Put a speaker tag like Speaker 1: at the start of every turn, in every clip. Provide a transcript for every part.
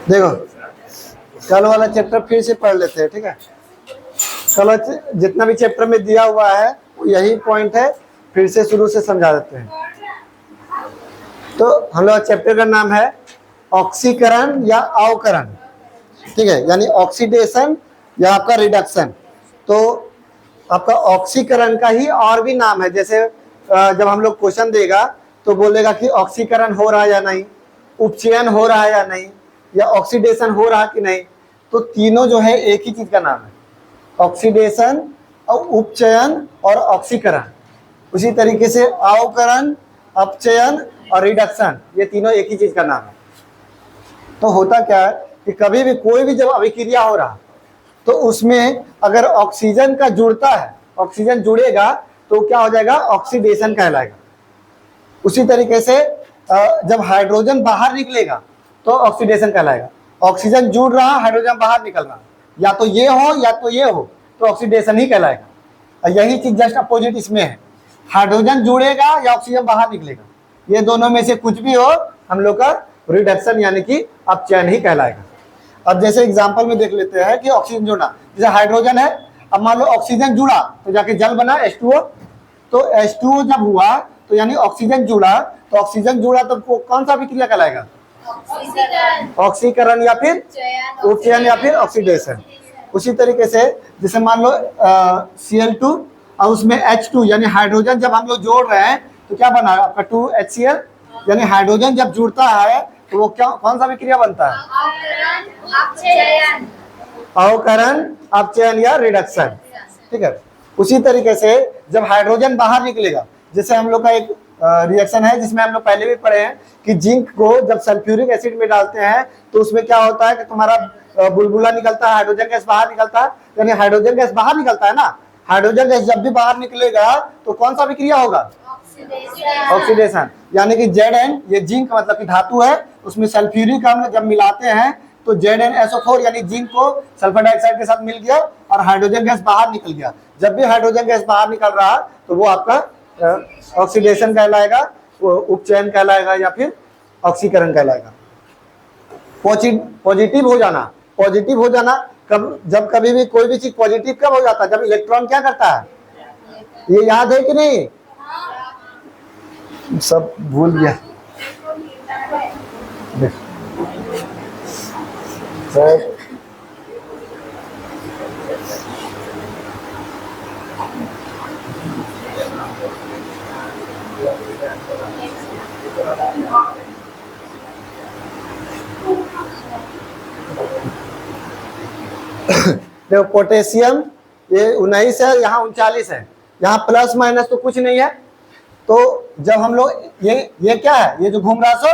Speaker 1: देखो कल वाला चैप्टर फिर से पढ़ लेते हैं, ठीक है। कल जितना भी चैप्टर में दिया हुआ है यही पॉइंट है, फिर से शुरू से समझा देते हैं। तो हम लोग चैप्टर का नाम है ऑक्सीकरण या अवकरण, ठीक है, यानी ऑक्सीडेशन या आपका रिडक्शन। तो आपका ऑक्सीकरण का ही और भी नाम है, जैसे जब हम लोग क्वेश्चन देगा तो बोलेगा कि ऑक्सीकरण हो रहा है या नहीं, उपचयन हो रहा है या नहीं, या ऑक्सीडेशन हो रहा कि नहीं। तो तीनों जो है एक ही चीज का नाम है, ऑक्सीडेशन और उपचयन और ऑक्सीकरण। उसी तरीके से अवकरण, अपचयन और रिडक्शन, ये तीनों एक ही चीज का नाम है। तो होता क्या है कि कभी भी कोई भी जब अभिक्रिया हो रहा तो उसमें अगर ऑक्सीजन का जुड़ता है, ऑक्सीजन जुड़ेगा तो क्या हो जाएगा, ऑक्सीडेशन कहलाएगा। उसी तरीके से जब हाइड्रोजन बाहर निकलेगा तो ऑक्सीडेशन कहलाएगा। ऑक्सीजन जुड़ रहा, हाइड्रोजन बाहर निकल रहा, या तो ये हो या तो ये हो, तो ऑक्सीडेशन ही कहलाएगा। और यही चीज जस्ट अपोजिट इसमें है, हाइड्रोजन जुड़ेगा या ऑक्सीजन बाहर निकलेगा, ये दोनों में से कुछ भी हो हम लोग का रिडक्शन यानी कि अपचयन ही कहलाएगा। अब जैसे एग्जांपल में देख लेते हैं कि ऑक्सीजन जुड़ना, जैसे हाइड्रोजन है, अब मान लो ऑक्सीजन जुड़ा तो जाके जल बना H2O, तो H2O जब हुआ तो यानी ऑक्सीजन जुड़ा, तो ऑक्सीजन जुड़ा तो कौन सा अभिक्रिया कहलाएगा, ऑक्सीकरण या फिर उपचयन या फिर ऑक्सीडेशन। उसी तरीके से जैसे मान लो Cl2 और उसमें H2 यानी हाइड्रोजन जब हम लोग जोड़ रहे हैं तो क्या बना आपका 2HCl, यानी हाइड्रोजन जब जुड़ता है तो वो क्या कौन सा अभिक्रिया बनता है, अवकरण, अपचयन या रिडक्शन, ठीक है। उसी तरीके से जब हाइड्रोजन बाहर निकलेगा, जैसे हम लोग का एक रिएक्शन है जिसमें हम लोग पहले भी पढ़े हैं कि जिंक को जब सल्फ्यूरिक एसिड में डालते हैं तो उसमें क्या होता है कि तुम्हारा बुलबुला निकलता है, हाइड्रोजन गैस बाहर निकलता है, यानी हाइड्रोजन गैस बाहर निकलता है ना। हाइड्रोजन गैस जब भी बाहर निकलेगा तो कौन सा अभिक्रिया होगा, ऑक्सीडेशन, यानी कि Zn, ये जिंक मतलब कि धातु है, उसमें सल्फ्यूरिक अम्ल जब मिलाते हैं तो ZnSO4 यानी जिंक को सल्फर डाइऑक्साइड के साथ मिल गया और हाइड्रोजन गैस बाहर निकल गया। जब भी हाइड्रोजन गैस बाहर निकल रहा तो वो आपका ऑक्सीडेशन कहलाएगा, वो उपचयन कहलाएगा या फिर ऑक्सीकरण कहलाएगा। पॉजिटिव हो जाना, पॉजिटिव हो जाना कब, जब कभी भी कोई भी चीज पॉजिटिव कब हो जाता है, जब इलेक्ट्रॉन क्या करता है, ये याद है कि नहीं, सब भूल गया। देखो पोटेशियम ये 19 है, यहाँ 39 है, यहाँ प्लस माइनस तो कुछ नहीं है। तो जब हम लोग ये क्या है, ये जो घूम रहा सो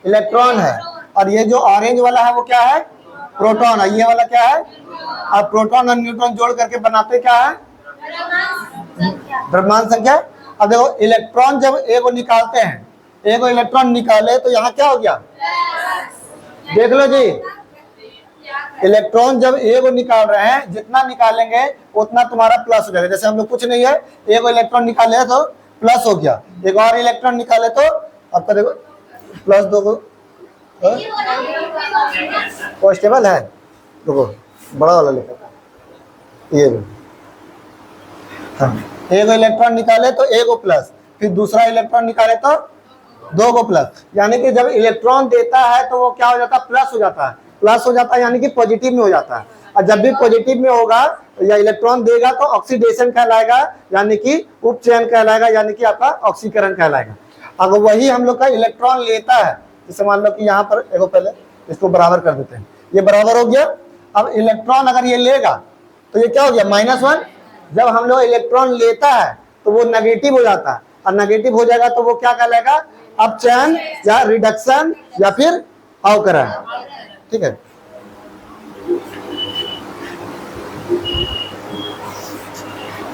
Speaker 1: इलेक्ट्रॉन है, और ये जो ऑरेंज वाला है वो क्या है, प्रोटॉन है, ये वाला क्या है, और प्रोटॉन और न्यूट्रॉन जोड़ करके बनाते क्या है, द्रव्यमान संख्या। अब देखो इलेक्ट्रॉन जब एगो निकालते हैं, एगो इलेक्ट्रॉन निकाले तो यहाँ क्या हो गया, देख लो जी, इलेक्ट्रॉन जब एगो निकाल रहे हैं, जितना निकालेंगे उतना तुम्हारा प्लस हो जाएगा। जैसे हम लोग कुछ नहीं है, एगो इलेक्ट्रॉन निकाले तो प्लस हो गया, एक और इलेक्ट्रॉन निकाले तो आपका देखो प्लस दो पॉजिटिव है, देखो बड़ा वाला लिखा ये, हाँ, एगो इलेक्ट्रॉन निकाले तो एगो प्लस, फिर दूसरा इलेक्ट्रॉन निकाले तो दो गो प्लस, यानी कि जब इलेक्ट्रॉन देता है तो वो क्या हो जाता है, प्लस हो जाता है, प्लस हो जाता है यानी कि पॉजिटिव में हो जाता है। और जब भी पॉजिटिव में होगा या इलेक्ट्रॉन देगा तो ऑक्सीडेशन कहलाएगा, यानी कि उपचयन कहलाएगा, यानी कि आपका ऑक्सीकरण कहलाएगा। अगर वही हम लोग का इलेक्ट्रॉन लेता है, जैसे मान लो कि यहाँ पर देखो, पहले इसको बराबर कर देते हैं, ये बराबर हो गया। अब इलेक्ट्रॉन अगर ये लेगा तो ये क्या हो गया, -1। जब हम लोग इलेक्ट्रॉन लेता है तो वो नेगेटिव हो जाता है, और नेगेटिव हो जाएगा तो वो क्या कहलाएगा, अपचयन या रिडक्शन या फिर अवकरण, ठीक है।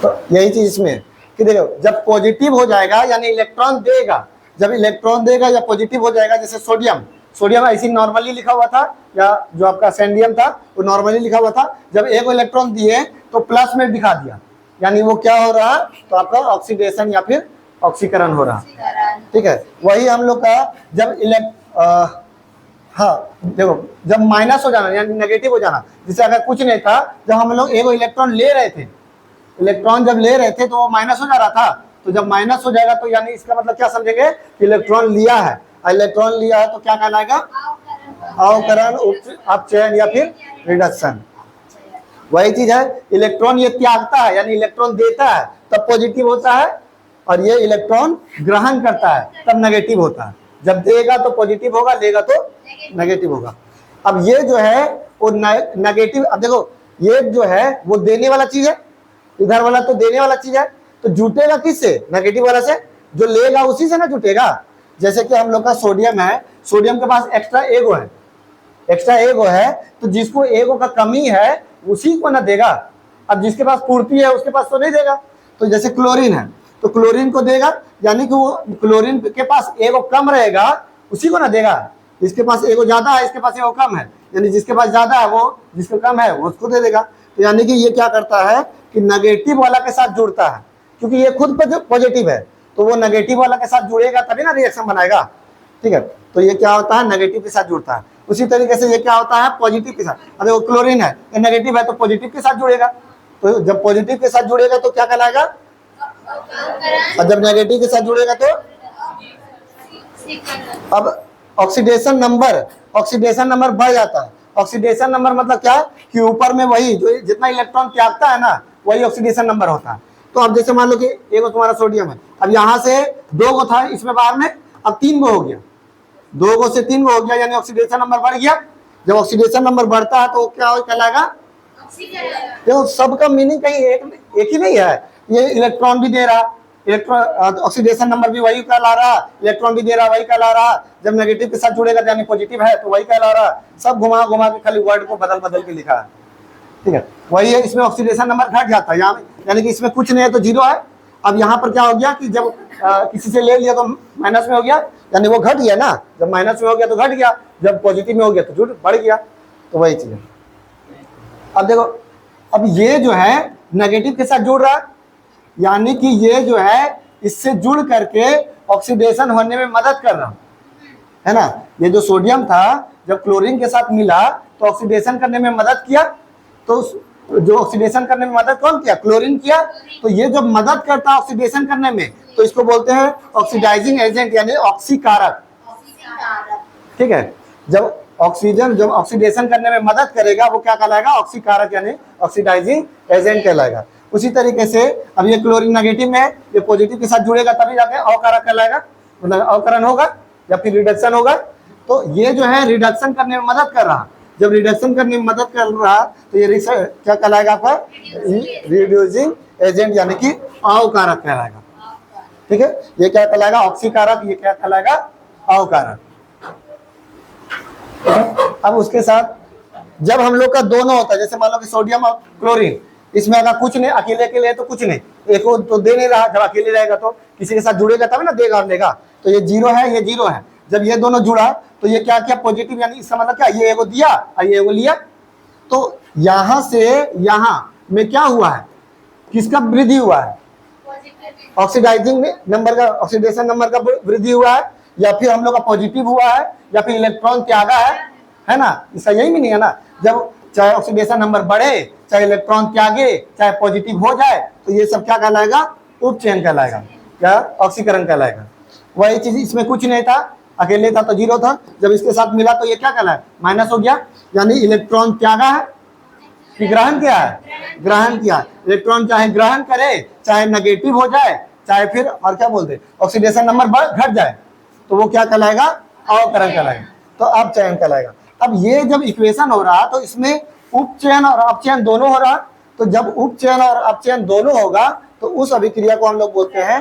Speaker 1: तो यही चीज इसमें है कि देखो जब पॉजिटिव हो जाएगा यानी इलेक्ट्रॉन देगा, जब इलेक्ट्रॉन देगा या पॉजिटिव हो जाएगा, जैसे सोडियम, सोडियम ऐसे नॉर्मली लिखा हुआ था, या जो आपका सैंडियम था वो नॉर्मली लिखा हुआ था, जब एक इलेक्ट्रॉन दिए तो प्लस में दिखा दिया, यानी वो क्या हो रहा, तो आपका ऑक्सीडेशन या फिर ऑक्सीकरण हो रहा। ठीक है, वही हम लोग का जब हाँ देखो जब माइनस हो जाना यानी नेगेटिव हो जाना, जैसे अगर कुछ नहीं था, जब हम लोग एक इलेक्ट्रॉन ले रहे थे, इलेक्ट्रॉन जब ले रहे थे तो वो माइनस हो जा रहा था, तो जब माइनस हो जाएगा तो यानी इसका मतलब क्या समझेंगे कि इलेक्ट्रॉन लिया है, इलेक्ट्रॉन लिया है तो क्या कहलाएगा, अवकरण, अपचयन या फिर रिडक्शन। वही चीज है, इलेक्ट्रॉन ये त्यागता है यानी इलेक्ट्रॉन देता है तब पॉजिटिव होता है, और ये इलेक्ट्रॉन ग्रहण करता है तब नेगेटिव होता है। जब देगा तो पॉजिटिव होगा, लेगा तो नेगेटिव होगा। अब ये जो है वो नेगेटिव, अब देखो ये जो है वो देने वाला चीज है, इधर वाला तो देने वाला चीज है, तो जुटेगा किससे, नेगेटिव वाला से, जो लेगा उसी से ना जुटेगा। जैसे कि हम लोग का सोडियम है, सोडियम के पास एक्स्ट्रा एगो है, एक्स्ट्रा एगो है, तो जिसको एगो का कमी है उसी को ना देगा, अब जिसके पास पूर्ति है उसके पास तो नहीं देगा। तो जैसे क्लोरीन है तो क्लोरीन को देगा, यानी कि वो क्लोरीन के पास एगो कम रहेगा उसी को ना देगा, जिसके पास एगो ज्यादा है इसके पास एगो कम है, यानी जिसके पास ज्यादा है वो जिसको कम है वो उसको दे देगा। तो यानी कि ये क्या करता है कि नेगेटिव वाला के साथ जुड़ता है, क्योंकि ये खुद पॉजिटिव है तो वो नेगेटिव वाला के साथ जुड़ेगा तभी ना रिएक्शन बनाएगा। ठीक है, तो ये क्या होता है, नेगेटिव के साथ जुड़ता है। उसी तरीके से ये क्या होता है, पॉजिटिव के साथ, अगर वो क्लोरीन है ये नेगेटिव है तो पॉजिटिव के साथ जुड़ेगा, तो जब पॉजिटिव के साथ जुड़ेगा तो क्या कहलाएगा, और जब नेगेटिव के साथ जुड़ेगा तो। अब ऑक्सीडेशन नंबर बढ़ जाता है। ऑक्सीडेशन नंबर मतलब क्या है कि ऊपर में वही जो जितना इलेक्ट्रॉन त्यागता है ना वही ऑक्सीडेशन नंबर होता है। तो अब जैसे मान लो कि एक तुम्हारा सोडियम है, अब यहाँ से 2 गो था इसमें बाहर में, अब 3 गो हो गया, 2 गो से 3 गो हो गया, यानी ऑक्सीडेशन नंबर बढ़ गया। जब ऑक्सीडेशन नंबर बढ़ता है तो क्या कहलाएगा, देखो सबका मीनिंग कहीं एक ही नहीं है, ये इलेक्ट्रॉन भी दे रहा, इलेक्ट्रॉन ऑक्सीडेशन नंबर भी वही कहला रहा, इलेक्ट्रॉन भी दे रहा वही कहला रहा, जब नेगेटिव के साथ जुड़ेगा यानी पॉजिटिव है तो वही कहला रहा, सब घुमा घुमा के खाली वर्ड को बदल बदल के लिखा है। ठीक है, वही है, इसमें ऑक्सीडेशन नंबर घट जाता है, यहाँ यानी कि इसमें कुछ नहीं है तो 0 है। अब यहाँ पर क्या हो गया कि जब किसी से ले लिया तो माइनस में हो गया, यानी वो घट गया ना, जब माइनस में हो गया तो घट गया, जब पॉजिटिव में हो गया तो जुड़ बढ़ गया, तो वही चीज है। अब देखो अब ये जो है नेगेटिव के साथ जुड़ रहा है, यानी कि ये जो है इससे जुड़ करके ऑक्सीडेशन होने में मदद कर रहा है ना। ये जो सोडियम था जब क्लोरीन के साथ मिला तो ऑक्सीडेशन करने में मदद किया, तो जो ऑक्सीडेशन करने में मदद कौन किया, क्लोरीन किया। तो ये जब मदद करता है ऑक्सीडेशन करने में तो इसको बोलते हैं ऑक्सीडाइजिंग एजेंट यानी ऑक्सीकारक। ठीक है, जब ऑक्सीडेशन करने में मदद करेगा वो क्या कहलाएगा, ऑक्सीकारक यानी ऑक्सीडाइजिंग एजेंट कहलाएगा। उसी तरीके से अब ये क्लोरीन नेगेटिव में है, ये पॉजिटिव के साथ जुड़ेगा तभी जाके अवकारक कहलाएगा, मतलब अवकरण होगा या फिर रिडक्शन होगा। तो ये जो है रिडक्शन करने में मदद कर रहा, जब रिडक्शन करने में मदद कर रहा तो ये क्या कहलाएगा आपका, रिड्यूसिंग एजेंट यानी कि अवकारक कहलाएगा। ठीक है, ये क्या कहलाएगा, ऑक्सीकारक, ये क्या कहलाएगा, अवकारक। अब उसके साथ जब हम लोग का दोनों होता है, जैसे मान लो कि सोडियम और क्लोरीन, इसमें अगर कुछ नहीं, अकेले के लिए तो कुछ नहीं, एक तो दे नहीं रहा, जब अकेले रहेगा तो किसी के साथ जुड़ेगा तभी ना देगा और लेगा। तो ये 0 है, ये 0 है, जब ये दोनों जुड़ा तो ये क्या किया, पॉजिटिव, यानी इसका मतलब क्या, ये एगो दिया और ये एगो लिया। तो यहां से यहां में क्या हुआ है, किसका वृद्धि हुआ है, ऑक्सीडाइजिंग नंबर का, ऑक्सीडेशन नंबर का वृद्धि हुआ है, या फिर हम लोग का पॉजिटिव हुआ है, या फिर इलेक्ट्रॉन त्यागा है ना, इसका यही मीनिंग है ना। जब चाहे ऑक्सीडेशन नंबर बढ़े, चाहे इलेक्ट्रॉन त्यागे, चाहे पॉजिटिव हो जाए, तो ये सब क्या कहलाएगा, उपचयन कहलाएगा, क्या ऑक्सीकरण कहलाएगा। वही चीज इसमें कुछ नहीं था, अकेले था तो 0 था, जब इसके साथ मिला तो ये क्या कहलाए, माइनस हो गया, यानी इलेक्ट्रॉन त्यागा है कि ग्रहण किया है, ग्रहण किया। इलेक्ट्रॉन चाहे ग्रहण करे, चाहे नेगेटिव हो जाए, चाहे फिर और क्या बोलते ऑक्सीडेशन नंबर घट जाए, तो वो क्या कहलाएगा, अवकरण कहलाएगा, तो अपचयन कहलाएगा। अब ये जब इक्वेशन हो रहा तो इसमें उपचयन और अपचयन दोनों हो रहा, तो जब उपचयन और अपचयन दोनों होगा तो उस अभिक्रिया को हम लोग बोलते हैं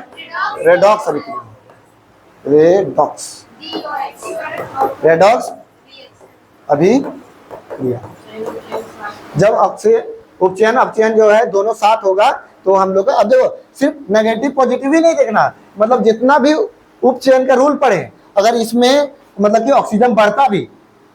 Speaker 1: रेडॉक्स अभिक्रिया, रेडॉक्स अभिक्रिया। जब उपचयन अपचयन जो है दोनों साथ होगा तो हम लोग का अब देखो सिर्फ नेगेटिव पॉजिटिव ही नहीं देखना, मतलब जितना भी उपचयन का रूल पढ़े, अगर इसमें मतलब कि ऑक्सीजन बढ़ता भी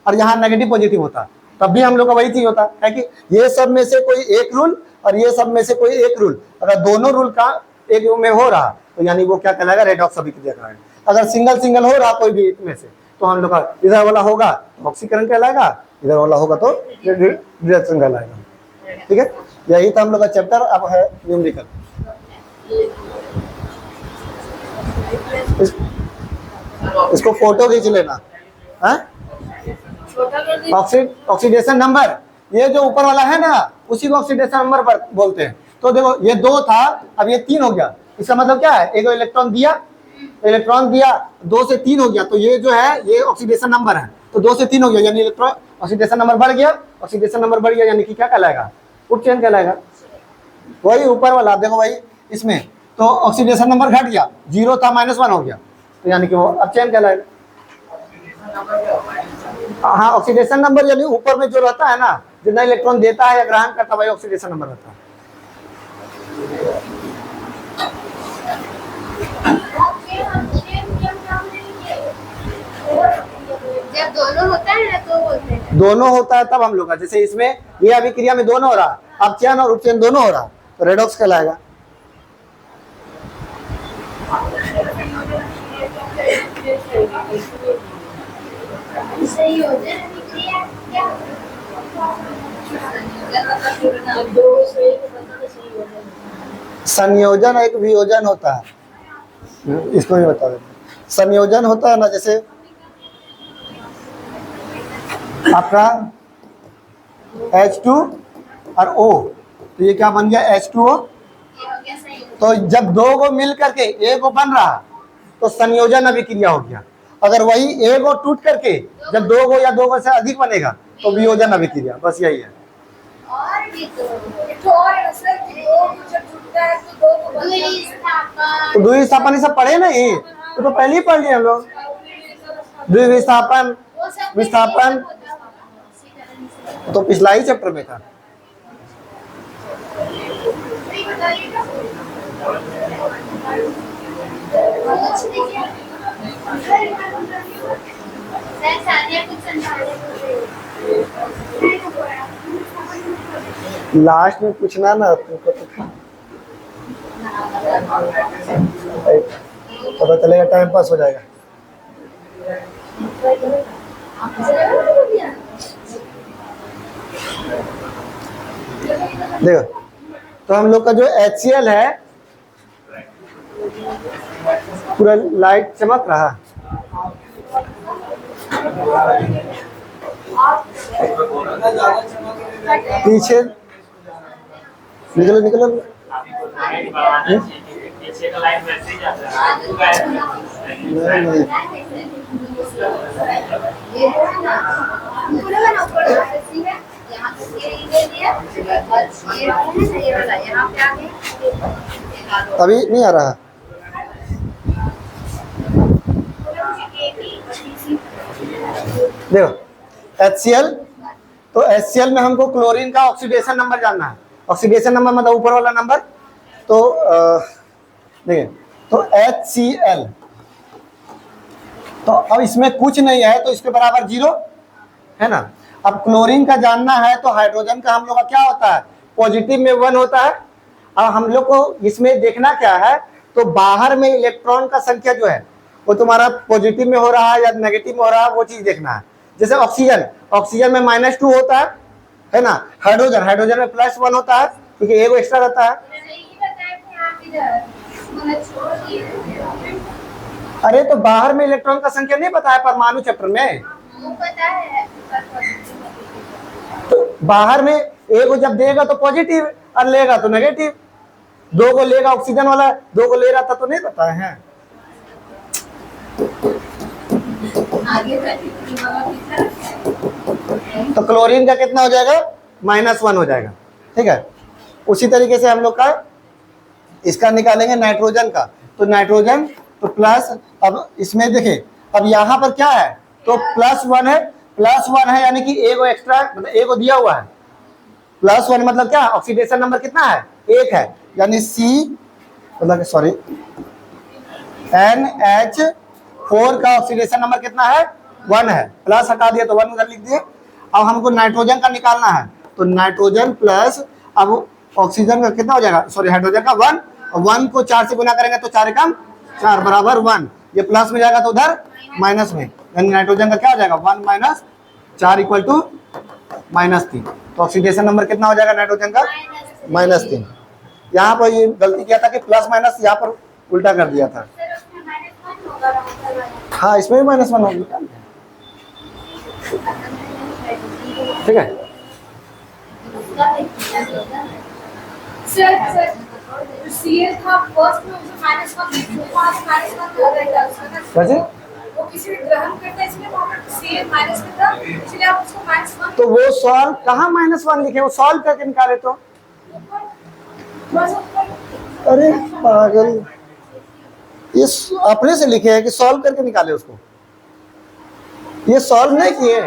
Speaker 1: और यहाँ नेगेटिव पॉजिटिव होता तब भी हम लोग का वही चीज होता है कि ये सब में से कोई एक रूल और ये सब में से कोई एक रूल, अगर दोनों रूल का एक में हो रहा तो यानी वो क्या कहलाएगा, रेडॉक्स अभिक्रिया है। अगर सिंगल सिंगल हो रहा कोई भी में से तो हम लोग का इधर वाला होगा ऑक्सीकरण कहलाएगा, इधर वाला होगा तो रिडक्शन कहलाएगा। ठीक है, यही था हम लोग का चैप्टर। अब है न्यूमेरिकल। इसको फोटो खींच लेना है। ऑक्सीडेशन नंबर, ये जो ऊपर वाला है ना उसी को ऑक्सीडेशन नंबर बोलते हैं। तो देखो ये 2 था, अब ये 3 हो गया, इसका मतलब क्या है, एक इलेक्ट्रॉन दिया 2 से 3 हो गया, तो ये जो है ये ऑक्सीडेशन नंबर है, तो 2 से 3 हो गया यानी इलेक्ट्रॉन ऑक्सीडेशन नंबर बढ़ गया। ऑक्सीडेशन नंबर बढ़ गया यानी कि क्या कहलाएगा, उपचयन कहलाएगा। वही ऊपर वाला देखो भाई, इसमें तो ऑक्सीडेशन नंबर घट गया, 0 था -1 हो गया, तो यानी कि वो अपचयन कहलाएगा। हाँ, ऑक्सीडेशन नंबर यानी ऊपर में जो रहता है ना, जितना इलेक्ट्रॉन देता है या ग्रहण करता है वही ऑक्सीडेशन नंबर रहता है।
Speaker 2: जब दोनों होता है ना तो बोलते हैं,
Speaker 1: दोनों होता है तब हम लोग का, जैसे इसमें ये अभिक्रिया में दोनों हो रहा, अपचयन और उपचयन दोनों हो रहा, तो रेडॉक्स कहलाएगा। संयोजन एक वियोजन होता है, इसको भी बता देते। संयोजन होता है ना, जैसे आपका H2 और O, तो ये क्या बन गया H2O। तो जब 2 को मिल करके एक को बन रहा तो संयोजन अभिक्रिया हो गया। अगर वही एक को टूट करके जब 2 को या 2 को से अधिक बनेगा तो वियोजन अभिक्रिया, बस यही है।
Speaker 2: और भी तो
Speaker 1: द्विविस्थापन ये सब पढ़े नहीं, तो पहले ही पढ़ लिए हम लोग। द्विविस्थापन, विस्थापन तो पिछला ही चैप्टर में था। लास्ट में पूछना ना तुमको, तो पता चलेगा, टाइम पास हो जाएगा। देखो तो हम लोग का जो HCl है पूरा लाइट चमक रहा, पीछे निकलो निकलो। नहीं अभी नहीं आ रहा। देखो HCl, तो HCl में हमको क्लोरीन का ऑक्सीडेशन नंबर जानना है। ऑक्सीडेशन नंबर मतलब ऊपर वाला नंबर। तो देखिए तो HCl, तो अब इसमें कुछ नहीं है तो इसके बराबर 0 है ना। अब क्लोरीन का जानना है तो हाइड्रोजन का हम लोग का क्या होता है, पॉजिटिव में 1 होता है। अब हम लोग को इसमें देखना क्या है, तो बाहर में इलेक्ट्रॉन का संख्या जो है वो तुम्हारा पॉजिटिव में हो रहा है या नेगेटिव में हो रहा है, वो चीज देखना है। जैसे ऑक्सीजन, ऑक्सीजन में -2 होता है ना। हाइड्रोजन में +1 होता है क्योंकि एक एक्स्ट्रा रहता है। अरे तो बाहर में इलेक्ट्रॉन का संख्या नहीं पता है परमाणु चक्र में, तो बाहर में एक को जब देगा तो पॉजिटिव और लेगा तो नेगेटिव। 2 को लेगा ऑक्सीजन वाला, 2 को ले रहा था तो नहीं पता है। तो क्लोरीन का कितना हो जाएगा, -1 हो जाएगा। ठीक है, उसी तरीके से हम लोग का इसका निकालेंगे नाइट्रोजन का। तो नाइट्रोजन तो प्लस, अब इसमें देखें अब यहाँ पर क्या है, तो +1 है, +1 है यानी कि एक एक्स्ट्रा, मतलब एक दिया हुआ है। +1 मतलब क्या, ऑक्सीडेशन नंबर कितना है, 1 है, यानी सी मतलब सॉरी NH4 का ऑक्सीडेशन नंबर कितना है 1 है, प्लस हटा दिया तो 1 उधर लिख दिए। अब हमको नाइट्रोजन का निकालना है, तो नाइट्रोजन प्लस अब ऑक्सीजन का कितना हो जाएगा, सॉरी हाइड्रोजन का 1, और 1 को 4 से गुना करेंगे तो 4 एकम 4 बराबर 1, ये प्लस में जाएगा तो उधर माइनस में, यानी नाइट्रोजन का क्या हो जाएगा 1 माइनस 4 इक्वल टू -3। तो ऑक्सीडेशन नंबर कितना हो जाएगा नाइट्रोजन का -3। यहाँ पर ये गलती किया था कि प्लस माइनस यहाँ पर उल्टा कर दिया था।
Speaker 2: सर उसमें -1 होगा राउंडर वाला।
Speaker 1: हाँ इसमें भी -1 होगा, ठीक है।
Speaker 3: सर सीएल था फर्स्ट में उसमें -1 हो गया था उसका,
Speaker 1: कैसे
Speaker 3: वो किसी ने ग्रहण करता है इसलिए वहाँ पर सीएल माइनस में था, इसलिए आप उसको -1
Speaker 1: तो वो सॉल्व कहाँ -1 लिखे, वो सॉल्व करके निकाले तो।
Speaker 3: बस ऊपर
Speaker 1: अरे पागल, इस अपने से लिखे हैं कि सॉल्व करके निकाले उसको, ये सॉल्व नहीं किए।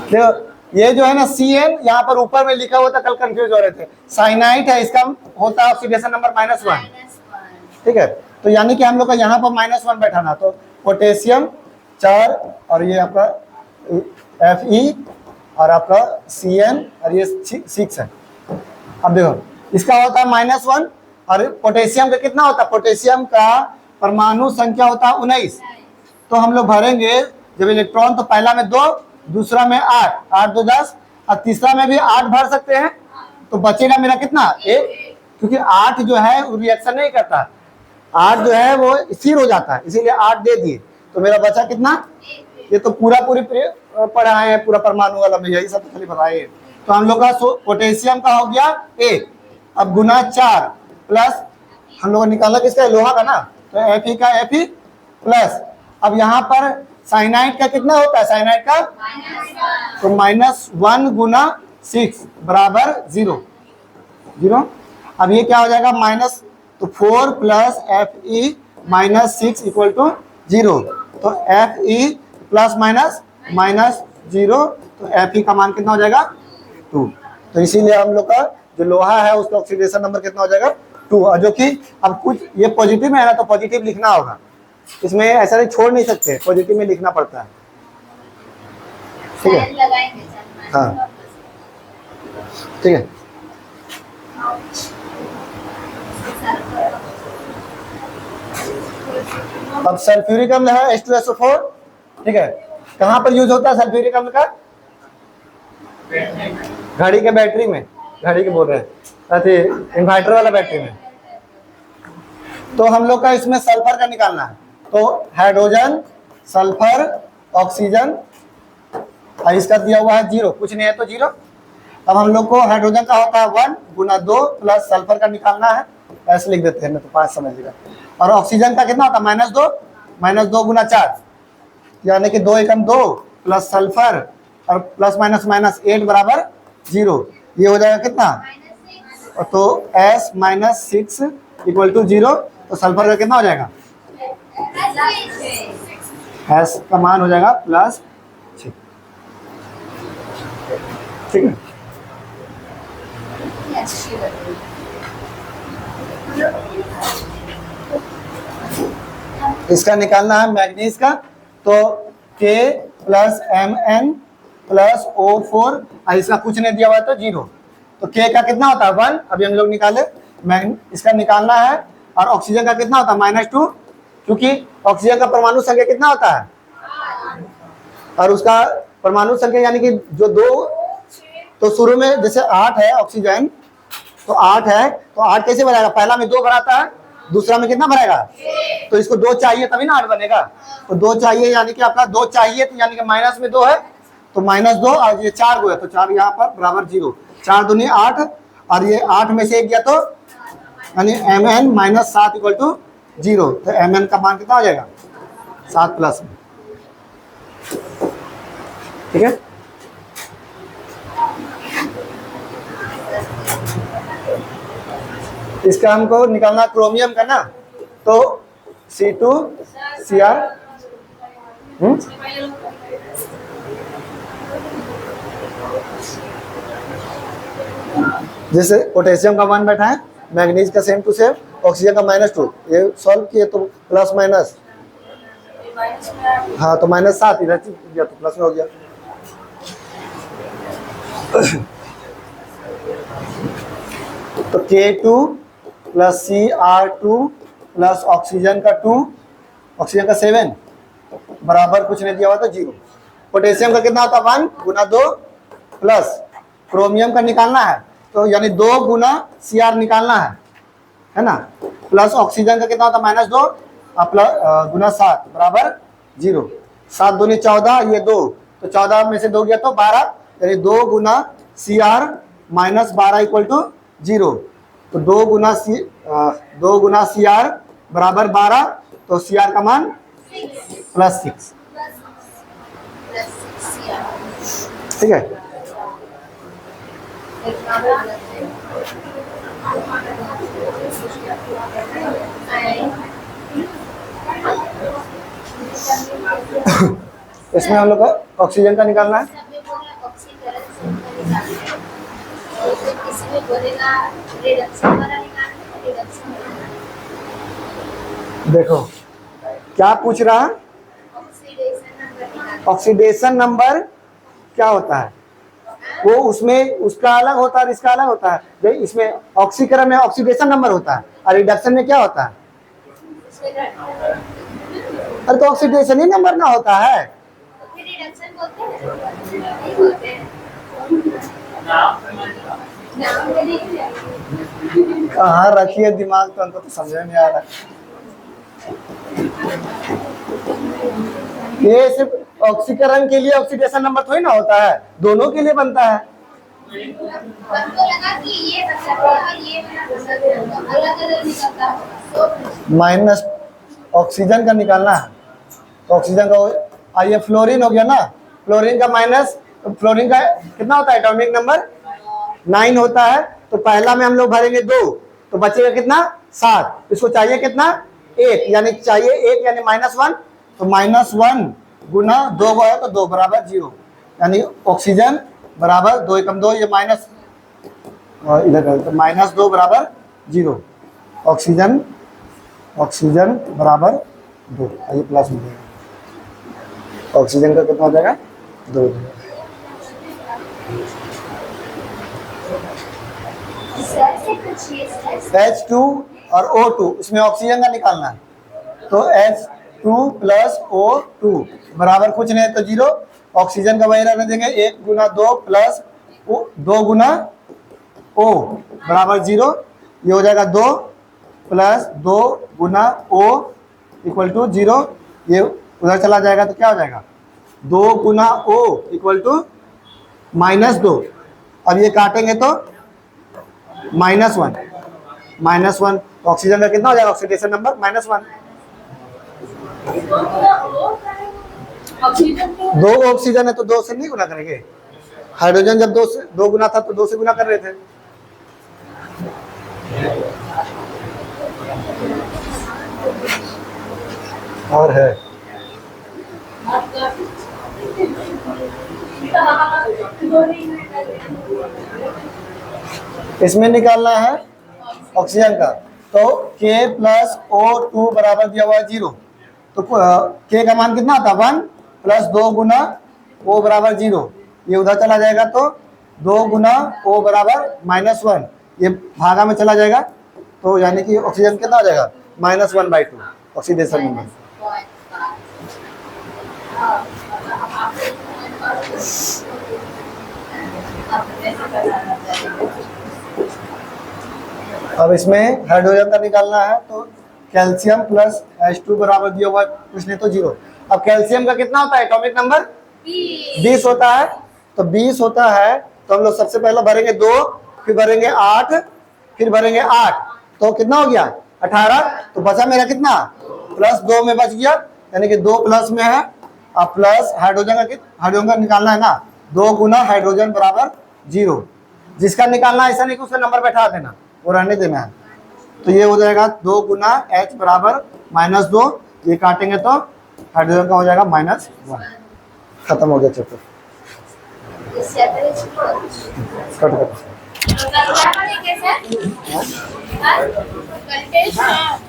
Speaker 1: देखो ये जो है ना CN यहाँ पर ऊपर में लिखा हुआ था, कल कंफ्यूज हो रहे थे, साइनाइड है, इसका होता है ऑक्सीडेशन नंबर -1, ठीक है। तो यानी कि हम लोग का यहाँ पर -1 बैठाना, तो पोटेशियम 4 और ये आपका Fe और आपका CN और ये 6 है। अब देखो इसका होता है -1 और पोटेशियम का कितना होता है, पोटेशियम का परमाणु संख्या होता है 19। तो हम लोग भरेंगे जब इलेक्ट्रॉन, तो पहला में 2, दूसरा में 8, 8 2 10, और तीसरा में भी 8 भर सकते हैं, तो बचेगा मेरा कितना 1, क्योंकि 8 जो है वो रिएक्शन नहीं करता, 8 जो है वो स्थिर हो जाता है, इसीलिए 8 दे दिए, तो मेरा बचा कितना, ये तो पूरी पढ़ाए हैं, पूरा परमाणु वाला में यही सब खाली बताए। तो हम लोग का पोटेशियम का हो गया 1, अब गुना 4 प्लस हम लोग निकाला किसका, लोहा का ना, तो Fe का Fe प्लस, अब यहाँ पर साइनाइड का कितना होता है, साइनाइड का तो -1 गुना 6 बराबर 0 0। अब ये क्या हो जाएगा माइनस, तो 4 प्लस Fe -6 इक्वल टू 0, तो Fe प्लस माइनस -0, तो Fe का मान कितना हो जाएगा 2। तो इसीलिए हम लोग का जो लोहा है उसका ऑक्सीडेशन नंबर कितना हो जाएगा 2, और जो कि अब कुछ ये पॉजिटिव में है ना, तो पॉजिटिव लिखना होगा, इसमें ऐसा नहीं छोड़ नहीं सकते, पॉजिटिव में लिखना पड़ता है, ठीक है। हाँ ठीक है। अब सल्फ्यूरिक अम्ल है H2SO4, ठीक है। कहाँ पर यूज होता है सल्फ्यूरिक अम्ल का, घड़ी के बैटरी में, घड़ी के बोल रहे हैं इन्वर्टर वाला बैटरी में। तो हम लोग का इसमें सल्फर का निकालना है, तो हाइड्रोजन सल्फर ऑक्सीजन, और इसका दिया हुआ है 0, कुछ नहीं है तो 0। अब हम लोग को हाइड्रोजन का होता है 1 गुना 2 प्लस सल्फर का निकालना है, ऐसे लिख देते हैं, तो 5 समझिएगा। और ऑक्सीजन का कितना होता है -2 गुना 4, यानी कि 2 एकम 2 प्लस सल्फर और प्लस माइनस 8 बराबर 0, ये हो जाएगा कितना, तो S -6 इक्वल टू 0, तो सल्फर का कितना हो जाएगा, S का मान हो जाएगा +6, ठीक है। इसका निकालना है मैग्नीज का, तो K + Mn + O4, और इसका कुछ नहीं दिया हुआ है तो 0, तो K का कितना होता है 1, अभी हम लोग निकाले, इसका निकालना है। और ऑक्सीजन का कितना होता है -2, क्योंकि ऑक्सीजन का परमाणु संख्या कितना होता है, और उसका परमाणु संख्या यानी कि जो 2, तो शुरू में जैसे 8 है ऑक्सीजन, तो 8 है, तो 8 कैसे भराएगा, पहला में 2 भराता है, दूसरा में कितना भरेगा, तो इसको 2 चाहिए तभी ना 8 बनेगा, तो 2 चाहिए, यानी कि आपका 2 चाहिए, तो यानी कि माइनस में 2 है, तो -2, और ये 4 गो है, तो 4 यहाँ पर बराबर 0, 4 दूनी 8, और ये 8 में से 1 गया, तो यानी Mn -7 इक्वल टू 0, तो Mn का मान कितना हो जाएगा 7 प्लस में, ठीक है। इसका हमको निकालना क्रोमियम का ना, तो C2Cr जैसे पोटेशियम का 1 बैठा है, मैग्नीज का सेम टू सेम, ऑक्सीजन का -2, ये सॉल्व किए तो प्लस माइनस,
Speaker 3: माइनस में
Speaker 1: हाँ तो -7 इधर गया तो प्लस में हो गया। तो K2 plus Cr2 plus oxygen का 2, ऑक्सीजन का 7 बराबर कुछ नहीं दिया हुआ तो 0। पोटेशियम का कितना होता है 1 गुना 2 प्लस क्रोमियम का निकालना है तो यानी 2 गुना Cr निकालना है ना, प्लस ऑक्सीजन का कितना होता है -2 प्लस गुना 7 बराबर 0। 7 दूनी 14, ये 2 तो 14 में से 2 गया तो 12, यानी 2 गुना Cr माइनस 12 इक्वल टू 0। तो 2 गुना Cr बराबर 12, तो Cr का मान +6, ठीक है। इसमें हम लोग को ऑक्सीजन का निकालना है। देखो क्या पूछ रहा है, ऑक्सीडेशन नंबर क्या होता है, वो उसमें उसका अलग होता है, इसका अलग होता है। इसमें ऑक्सीकरण में ऑक्सीडेशन नंबर होता है और रिडक्शन में क्या होता है, अरे तो ऑक्सीडेशन ही नंबर ना होता है। कहाँ रखिए दिमाग, तो हमको तो समझ में नहीं आ रहा। ये सिर्फ ऑक्सीकरण के लिए ऑक्सीडेशन नंबर थोड़ी ना होता है, दोनों के लिए बनता है। माइनस ऑक्सीजन का निकालना है तो ऑक्सीजन का ये फ्लोरीन हो गया ना, फ्लोरीन का माइनस, फ्लोरीन का कितना होता है एटॉमिक नंबर 9 होता है। तो पहला में हम लोग भरेंगे 2 तो बचेगा कितना 7, इसको चाहिए कितना 1, यानी चाहिए 1 यानी -1, तो -1 गुना 2 है तो 2 बराबर 0, यानी ऑक्सीजन बराबर 2 एकम 2, ये माइनस इधर तो -2 बराबर 0, ऑक्सीजन बराबर 2, ये प्लस हो जाएगा, ऑक्सीजन का कितना हो जाएगा 2। H2 और O2, इसमें ऑक्सीजन का निकालना है तो H2 प्लस O2 बराबर कुछ नहीं तो 0, ऑक्सीजन का वही रहने देंगे 1 गुना 2 प्लस 2 गुना O बराबर 0, ये हो जाएगा 2 प्लस 2 गुना O इक्वल टू 0, ये उधर चला जाएगा तो क्या हो जाएगा 2 गुना O इक्वल टू -2। अब ये काटेंगे तो -1, ऑक्सीजन का कितना हो जाएगा ऑक्सीडेशन नंबर -1। 2 ऑक्सीजन है तो 2 से नहीं गुना करेंगे, हाइड्रोजन जब 2 गुना था तो 2 से गुना कर रहे थे। और है इसमें निकालना है ऑक्सीजन का तो K प्लस O2 बराबर दिया हुआ है 0, तो K का मान कितना था 1 प्लस 2 गुना O बराबर 0, ये उधर चला जाएगा तो 2 गुना O बराबर -1, ये भागा में चला जाएगा तो यानी कि ऑक्सीजन कितना हो जाएगा -1/2 ऑक्सीडेशन नंबर। अब इसमें हाइड्रोजन का निकालना है तो कैल्शियम प्लस H2 बराबर दिया हुआ कुछ नहीं तो 0। अब कैल्शियम का कितना होता है एटॉमिक नंबर 20 होता है, तो 20 होता है तो हम लोग सबसे पहले भरेंगे 2, फिर भरेंगे 8, फिर भरेंगे 8, तो कितना हो गया 18, तो बचा मेरा कितना +2 में बच गया, यानी कि 2 प्लस में है। अब प्लस हाइड्रोजन का निकालना है ना, 2 गुना हाइड्रोजन बराबर 0, जिसका निकालना ऐसा नहीं कि उसका नंबर बैठा देना, वो रहने देना है। तो ये हो जाएगा 2 गुना H बराबर -2, ये काटेंगे तो हाइड्रोजन का हो जाएगा -1, खत्म हो गया चैप्टर। कट कट
Speaker 3: क्या बनेंगे सर? हाँ? कंटेस्ट हाँ